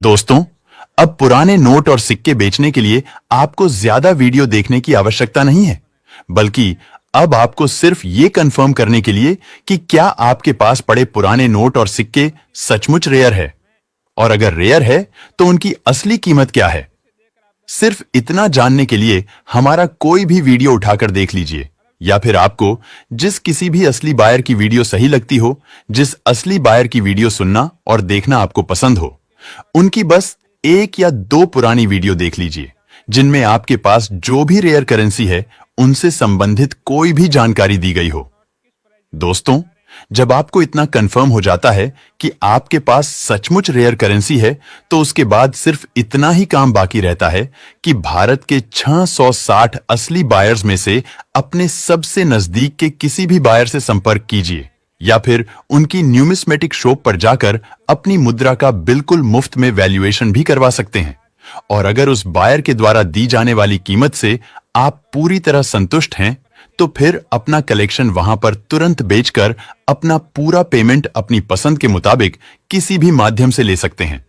दोस्तों, अब पुराने नोट और सिक्के बेचने के लिए आपको ज्यादा वीडियो देखने की आवश्यकता नहीं है, बल्कि अब आपको सिर्फ ये कंफर्म करने के लिए कि क्या आपके पास पड़े पुराने नोट और सिक्के सचमुच रेयर है, और अगर रेयर है तो उनकी असली कीमत क्या है। सिर्फ इतना जानने के लिए हमारा कोई भी वीडियो उठाकर देख लीजिए, या फिर आपको जिस किसी भी असली बायर की वीडियो सही लगती हो, जिस असली बायर की वीडियो सुनना और देखना आपको पसंद हो, उनकी बस एक या दो पुरानी वीडियो देख लीजिए, जिनमें आपके पास जो भी रेयर करेंसी है उनसे संबंधित कोई भी जानकारी दी गई हो। दोस्तों, जब आपको इतना कंफर्म हो जाता है कि आपके पास सचमुच रेयर करेंसी है, तो उसके बाद सिर्फ इतना ही काम बाकी रहता है कि भारत के 660 असली बायर्स में से अपने सबसे नजदीक के किसी भी बायर से संपर्क कीजिए, या फिर उनकी न्यूमिस्मेटिक शॉप पर जाकर अपनी मुद्रा का बिल्कुल मुफ्त में वैल्यूएशन भी करवा सकते हैं। और अगर उस बायर के द्वारा दी जाने वाली कीमत से आप पूरी तरह संतुष्ट हैं, तो फिर अपना कलेक्शन वहां पर तुरंत बेचकर अपना पूरा पेमेंट अपनी पसंद के मुताबिक किसी भी माध्यम से ले सकते हैं।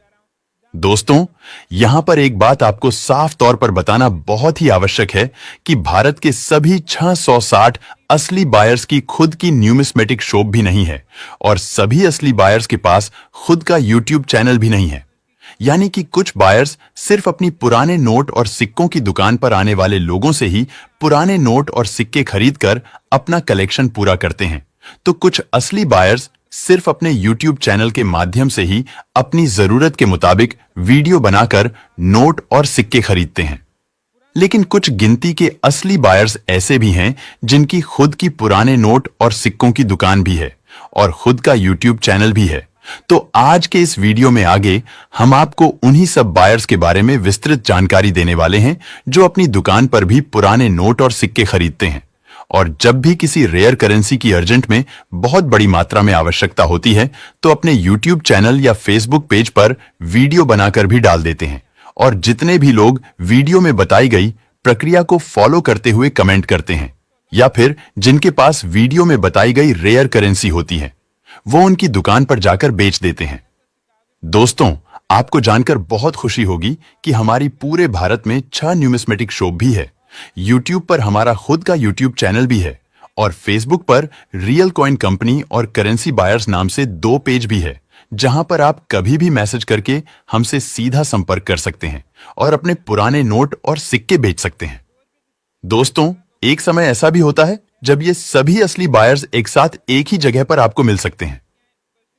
दोस्तों, यहां पर एक बात आपको साफ तौर पर बताना बहुत ही आवश्यक है कि भारत के सभी 660 असली बायर्स की खुद की न्यूमिस्मेटिक शॉप भी नहीं है, और सभी असली बायर्स के पास खुद का यूट्यूब चैनल भी नहीं है। यानी कि कुछ बायर्स सिर्फ अपनी पुराने नोट और सिक्कों की दुकान पर आने वाले लोगों से ही पुराने नोट और सिक्के खरीदकर अपना कलेक्शन पूरा करते हैं, तो कुछ असली बायर्स सिर्फ अपने यूट्यूब चैनल के माध्यम से ही अपनी जरूरत के मुताबिक वीडियो बनाकर नोट और सिक्के खरीदते हैं। लेकिन कुछ गिनती के असली बायर्स ऐसे भी हैं जिनकी खुद की पुराने नोट और सिक्कों की दुकान भी है और खुद का यूट्यूब चैनल भी है। तो आज के इस वीडियो में आगे हम आपको उन्हीं सब बायर्स के बारे में विस्तृत जानकारी देने वाले हैं जो अपनी दुकान पर भी पुराने नोट और सिक्के खरीदते हैं, और जब भी किसी रेयर करेंसी की अर्जेंट में बहुत बड़ी मात्रा में आवश्यकता होती है तो अपने यूट्यूब चैनल या फेसबुक पेज पर वीडियो बनाकर भी डाल देते हैं, और जितने भी लोग वीडियो में बताई गई प्रक्रिया को फॉलो करते हुए कमेंट करते हैं, या फिर जिनके पास वीडियो में बताई गई रेयर करेंसी होती है, वो उनकी दुकान पर जाकर बेच देते हैं। दोस्तों, आपको जानकर बहुत खुशी होगी कि हमारी पूरे भारत में 6 न्यूमिस्मेटिक शॉप भी है, यूट्यूब पर हमारा खुद का यूट्यूब चैनल भी है, और फेसबुक पर रियल कॉइन कंपनी और करेंसी बायर्स नाम से 2 पेज भी है, जहां पर आप कभी भी मैसेज करके हमसे सीधा संपर्क कर सकते हैं और अपने पुराने नोट और सिक्के बेच सकते हैं। दोस्तों, एक समय ऐसा भी होता है जब ये सभी असली बायर्स एक साथ एक ही जगह पर आपको मिल सकते हैं।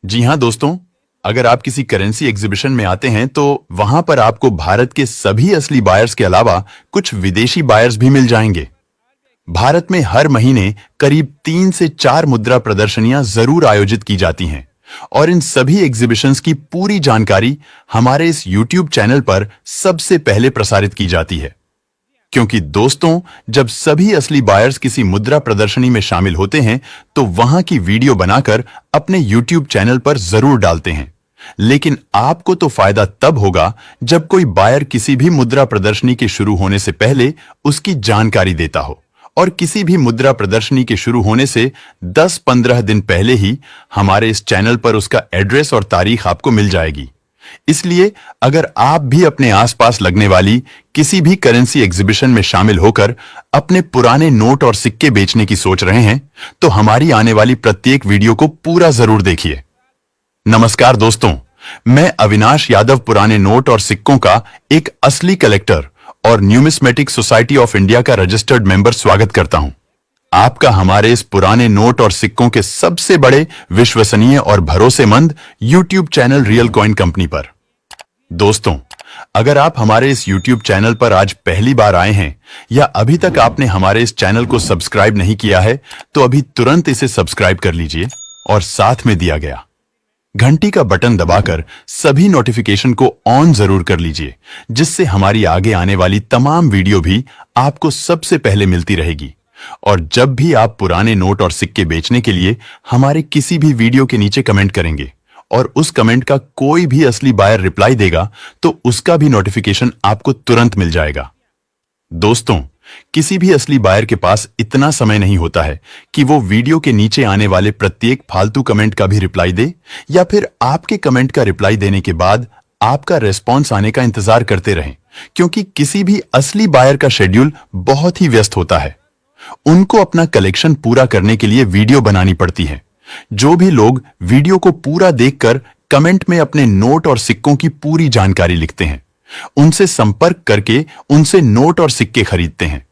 जी हां दोस्तों, अगर आप किसी करेंसी एग्जीबिशन में आते हैं तो वहां पर आपको भारत के सभी असली बायर्स के अलावा कुछ विदेशी बायर्स भी मिल जाएंगे। भारत में हर महीने करीब 3 से 4 मुद्रा प्रदर्शनियां जरूर आयोजित की जाती हैं, और इन सभी एग्जीबिशंस की पूरी जानकारी हमारे इस यूट्यूब चैनल पर सबसे पहले प्रसारित की जाती है। क्योंकि दोस्तों, जब सभी असली बायर्स किसी मुद्रा प्रदर्शनी में शामिल होते हैं तो वहां की वीडियो बनाकर अपने यूट्यूब चैनल पर जरूर डालते हैं। लेकिन आपको तो फायदा तब होगा जब कोई बायर किसी भी मुद्रा प्रदर्शनी के शुरू होने से पहले उसकी जानकारी देता हो, और किसी भी मुद्रा प्रदर्शनी के शुरू होने से 10-15 दिन पहले ही हमारे इस चैनल पर उसका एड्रेस और तारीख आपको मिल जाएगी। इसलिए अगर आप भी अपने आसपास लगने वाली किसी भी करेंसी एग्जीबिशन में शामिल होकर अपने पुराने नोट और सिक्के बेचने की सोच रहे हैं, तो हमारी आने वाली प्रत्येक वीडियो को पूरा जरूर देखिए। नमस्कार दोस्तों, मैं अविनाश यादव पुराने नोट और सिक्कों का एक असली कलेक्टर और न्यूमिस्मेटिक सोसाइटी ऑफ इंडिया का रजिस्टर्ड मेंबर स्वागत करता हूं आपका हमारे इस पुराने नोट और सिक्कों के सबसे बड़े, विश्वसनीय और भरोसेमंद YouTube channel real coin company पर। दोस्तों, अगर आप हमारे इस यूट्यूब चैनल पर आज पहली बार आए हैं या अभी तक आपने हमारे इस चैनल को सब्सक्राइब नहीं किया है, तो अभी तुरंत इसे सब्सक्राइब कर लीजिए और साथ में दिया गया घंटी का बटन दबाकर सभी नोटिफिकेशन को ऑन जरूर कर लीजिए, जिससे हमारी आगे आने वाली तमाम वीडियो भी आपको सबसे पहले मिलती रहेगी। और जब भी आप पुराने नोट और सिक्के बेचने के लिए हमारे किसी भी वीडियो के नीचे कमेंट करेंगे और उस कमेंट का कोई भी असली बायर रिप्लाई देगा, तो उसका भी नोटिफिकेशन आपको तुरंत मिल जाएगा। दोस्तों, किसी भी असली बायर के पास इतना समय नहीं होता है कि वो वीडियो के नीचे आने वाले प्रत्येक फालतू कमेंट का भी रिप्लाई दे, या फिर आपके कमेंट का रिप्लाई देने के बाद आपका रिस्पॉन्स आने का इंतजार करते रहें, क्योंकि किसी भी असली बायर का शेड्यूल बहुत ही व्यस्त होता है। उनको अपना कलेक्शन पूरा करने के लिए वीडियो बनानी पड़ती है। जो भी लोग वीडियो को पूरा देखकर कमेंट में अपने नोट और सिक्कों की पूरी जानकारी लिखते हैं, उनसे संपर्क करके उनसे नोट और सिक्के खरीदते हैं।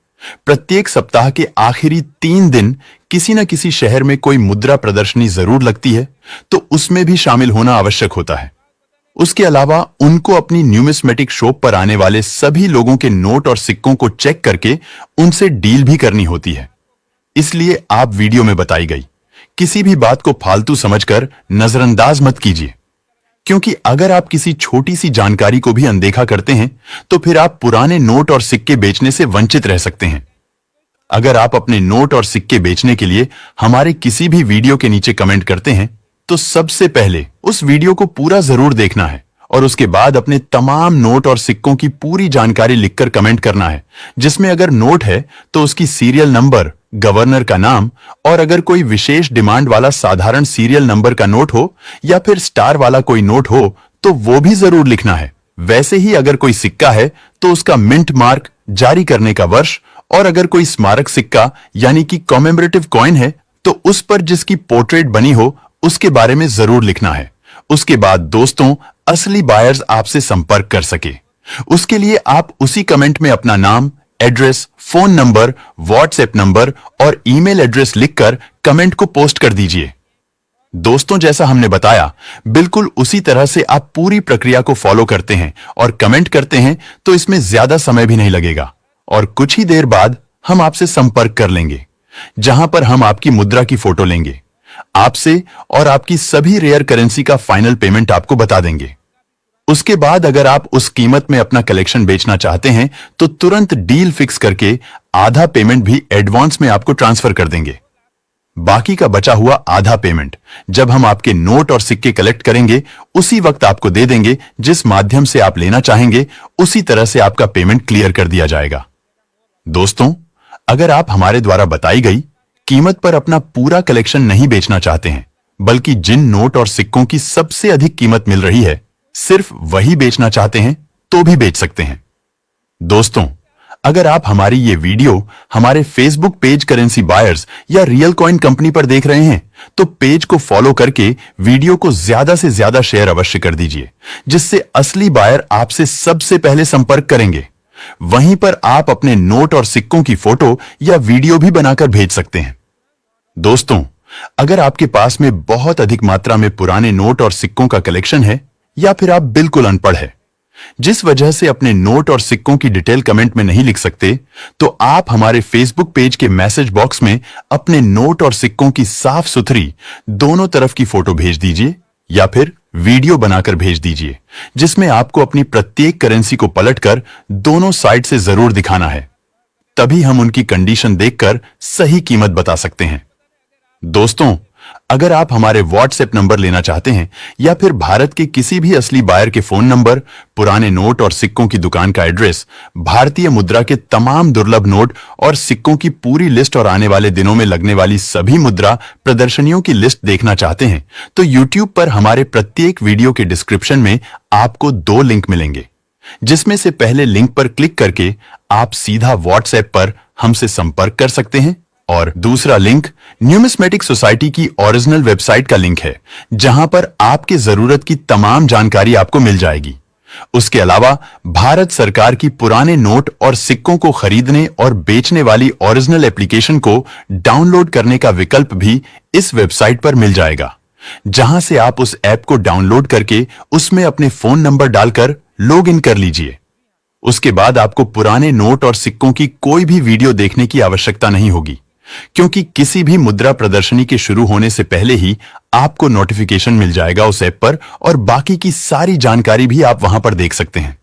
प्रत्येक सप्ताह के आखिरी 3 दिन किसी न किसी शहर में कोई मुद्रा प्रदर्शनी जरूर लगती है, तो उसमें भी शामिल होना आवश्यक होता है। उसके अलावा उनको अपनी न्यूमिस्मेटिक शॉप पर आने वाले सभी लोगों के नोट और सिक्कों को चेक करके उनसे डील भी करनी होती है। इसलिए आप वीडियो में बताई गई किसी भी बात को फालतू समझकर नजरअंदाज मत कीजिए, क्योंकि अगर आप किसी छोटी सी जानकारी को भी अनदेखा करते हैं तो फिर आप पुराने नोट और सिक्के बेचने से वंचित रह सकते हैं। अगर आप अपने नोट और सिक्के बेचने के लिए हमारे किसी भी वीडियो के नीचे कमेंट करते हैं, तो सबसे पहले उस वीडियो को पूरा जरूर देखना है और उसके बाद अपने तमाम नोट और सिक्कों की पूरी जानकारी लिखकर कमेंट करना है, जिसमें अगर नोट है तो उसकी सीरियल नंबर, गवर्नर का नाम, और अगर कोई विशेष डिमांड वाला साधारण सीरियल नंबर का नोट हो या फिर स्टार वाला कोई नोट हो तो वो भी जरूर लिखना है। वैसे ही अगर कोई सिक्का है तो उसका मिंट मार्क, जारी करने का वर्ष, और अगर कोई स्मारक सिक्का यानी कि कॉमेमोरेटिव कॉइन है तो उस पर जिसकी पोर्ट्रेट बनी हो उसके बारे में जरूर लिखना है। उसके बाद दोस्तों, असली बायर्स आपसे संपर्क कर सके, उसके लिए आप उसी कमेंट में अपना नाम, address, phone number, WhatsApp number और ईमेल एड्रेस लिखकर कमेंट को पोस्ट कर दीजिए। दोस्तों, जैसा हमने बताया, बिल्कुल उसी तरह से आप पूरी प्रक्रिया को फॉलो करते हैं और कमेंट करते हैं तो इसमें ज्यादा समय भी नहीं लगेगा और कुछ ही देर बाद हम आपसे संपर्क कर लेंगे, जहां पर हम आपकी मुद्रा की फोटो लेंगे आपसे और आपकी सभी रेयर करेंसी का फाइनल पेमेंट आपको बता देंगे। उसके बाद अगर आप उस कीमत में अपना कलेक्शन बेचना चाहते हैं तो तुरंत डील फिक्स करके आधा पेमेंट भी एडवांस में आपको ट्रांसफर कर देंगे। बाकी का बचा हुआ आधा पेमेंट जब हम आपके नोट और सिक्के कलेक्ट करेंगे उसी वक्त आपको दे देंगे। जिस माध्यम से आप लेना चाहेंगे उसी तरह से आपका पेमेंट क्लियर कर दिया जाएगा। दोस्तों, अगर आप हमारे द्वारा बताई गई कीमत पर अपना पूरा कलेक्शन नहीं बेचना चाहते हैं, बल्कि जिन नोट और सिक्कों की सबसे अधिक कीमत मिल रही है सिर्फ वही बेचना चाहते हैं, तो भी बेच सकते हैं। दोस्तों, अगर आप हमारी ये वीडियो हमारे फेसबुक पेज करेंसी बायर्स या रियल कॉइन कंपनी पर देख रहे हैं तो पेज को फॉलो करके वीडियो को ज्यादा से ज्यादा शेयर अवश्य कर दीजिए, जिससे असली बायर आपसे सबसे पहले संपर्क करेंगे। वहीं पर आप अपने नोट और सिक्कों की फोटो या वीडियो भी बनाकर भेज सकते हैं। दोस्तों, अगर आपके पास में बहुत अधिक मात्रा में पुराने नोट और सिक्कों का कलेक्शन है या फिर आप बिल्कुल अनपढ़ है, जिस वजह से अपने नोट और सिक्कों की डिटेल कमेंट में नहीं लिख सकते, तो आप हमारे फेसबुक पेज के मैसेज बॉक्स में अपने नोट और सिक्कों की साफ सुथरी दोनों तरफ की फोटो भेज दीजिए या फिर वीडियो बनाकर भेज दीजिए, जिसमें आपको अपनी प्रत्येक करेंसी को पलटकर दोनों साइड से जरूर दिखाना है। तभी हम उनकी कंडीशन देखकर सही कीमत बता सकते हैं। दोस्तों, अगर आप हमारे व्हाट्सएप नंबर लेना चाहते हैं या फिर भारत के किसी भी असली बायर के फोन नंबर, पुराने नोट और सिक्कों की दुकान का एड्रेस, भारतीय मुद्रा के तमाम दुर्लभ नोट और सिक्कों की पूरी लिस्ट और आने वाले दिनों में लगने वाली सभी मुद्रा प्रदर्शनियों की लिस्ट देखना चाहते हैं, तो YouTube पर हमारे प्रत्येक वीडियो के डिस्क्रिप्शन में आपको 2 लिंक मिलेंगे, जिसमें से पहले लिंक पर क्लिक करके आप सीधा व्हाट्सएप पर हमसे संपर्क कर सकते हैं और दूसरा लिंक न्यूमिस्मेटिक सोसाइटी की ओरिजिनल वेबसाइट का लिंक है, जहां पर आपके जरूरत की तमाम जानकारी आपको मिल जाएगी। उसके अलावा भारत सरकार की पुराने नोट और सिक्कों को खरीदने और बेचने वाली ओरिजिनल एप्लीकेशन को डाउनलोड करने का विकल्प भी इस वेबसाइट पर मिल जाएगा, जहां से आप उस ऐप को डाउनलोड करके उसमें अपने फोन नंबर डालकर लॉग इन कर लीजिए। उसके बाद आपको पुराने नोट और सिक्कों की कोई भी वीडियो देखने की आवश्यकता नहीं होगी, क्योंकि किसी भी मुद्रा प्रदर्शनी के शुरू होने से पहले ही आपको नोटिफिकेशन मिल जाएगा उस ऐप पर और बाकी की सारी जानकारी भी आप वहां पर देख सकते हैं।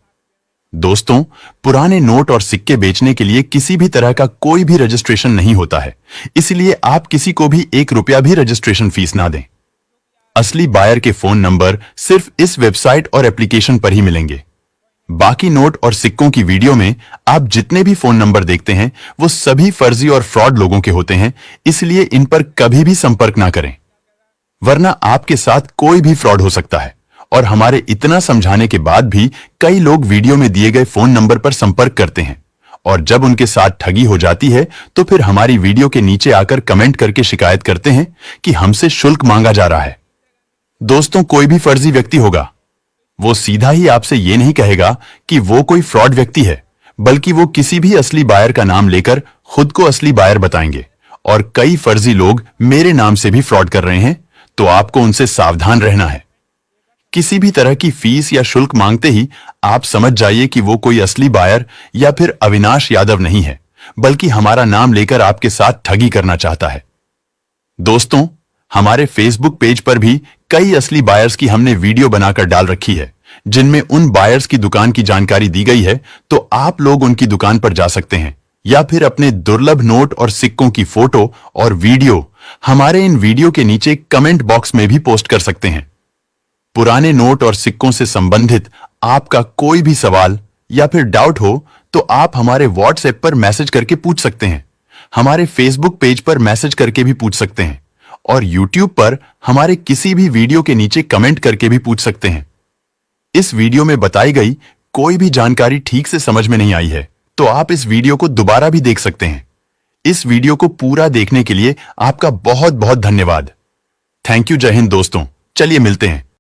दोस्तों, पुराने नोट और सिक्के बेचने के लिए किसी भी तरह का कोई भी रजिस्ट्रेशन नहीं होता है, इसलिए आप किसी को भी 1 रुपया भी रजिस्ट्रेशन फीस ना दें। असली बायर के फोन नंबर सिर्फ इस वेबसाइट और एप्लीकेशन पर ही मिलेंगे। बाकी नोट और सिक्कों की वीडियो में आप जितने भी फोन नंबर देखते हैं वो सभी फर्जी और फ्रॉड लोगों के होते हैं, इसलिए इन पर कभी भी संपर्क ना करें, वरना आपके साथ कोई भी फ्रॉड हो सकता है और हमारे इतना समझाने के बाद भी कई लोग वीडियो में दिए गए फोन नंबर पर संपर्क करते हैं और जब उनके साथ ठगी हो जाती है तो फिर हमारी वीडियो के नीचे आकर कमेंट करके शिकायत करते हैं कि हमसे शुल्क मांगा जा रहा है। दोस्तों, कोई भी फर्जी व्यक्ति होगा, वो सीधा ही आपसे ये नहीं कहेगा कि वो कोई फ्रॉड व्यक्ति है, बल्कि वो किसी भी असली बायर का नाम लेकर खुद को असली बायर बताएंगे। और कई फर्जी लोग मेरे नाम से भी फ्रॉड कर रहे हैं, तो आपको उनसे सावधान रहना है। किसी भी तरह की फीस या शुल्क मांगते ही आप समझ जाइए कि वो कोई असली बायर या फिर अविनाश यादव नहीं है, बल्कि हमारा नाम लेकर आपके साथ ठगी करना चाहता है। दोस्तों, हमारे फेसबुक पेज पर भी कई असली बायर्स की हमने वीडियो बनाकर डाल रखी है, जिनमें उन बायर्स की दुकान की जानकारी दी गई है, तो आप लोग उनकी दुकान पर जा सकते हैं या फिर अपने दुर्लभ नोट और सिक्कों की फोटो और वीडियो हमारे इन वीडियो के नीचे कमेंट बॉक्स में भी पोस्ट कर सकते हैं। पुराने नोट और सिक्कों से संबंधित आपका कोई भी सवाल या फिर डाउट हो तो आप हमारे व्हाट्सएप पर मैसेज करके पूछ सकते हैं, हमारे फेसबुक पेज पर मैसेज करके भी पूछ सकते हैं और यूट्यूब पर हमारे किसी भी वीडियो के नीचे कमेंट करके भी पूछ सकते हैं। इस वीडियो में बताई गई कोई भी जानकारी ठीक से समझ में नहीं आई है तो आप इस वीडियो को दोबारा भी देख सकते हैं। इस वीडियो को पूरा देखने के लिए आपका बहुत बहुत धन्यवाद। Thank you. जय हिंद दोस्तों, चलिए मिलते हैं।